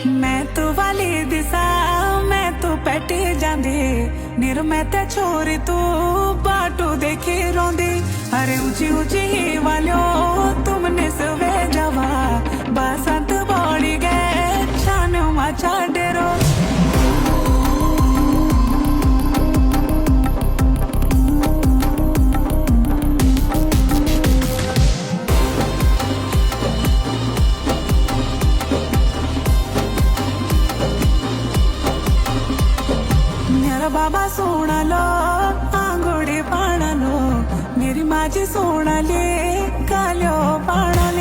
मैं तू वाली दिसा मैं तू पैटी जांदी निर मैं ते छोरी तू बाटू देखी रोंदी अरे ऊंची ऊंची ही वालो तुमने सवे जावा बसंत बॉडी गए छान माचा डेरो बाबा सोनालो आंगोडी पाणालो मेरी माझी सोनाली कालो पाणाले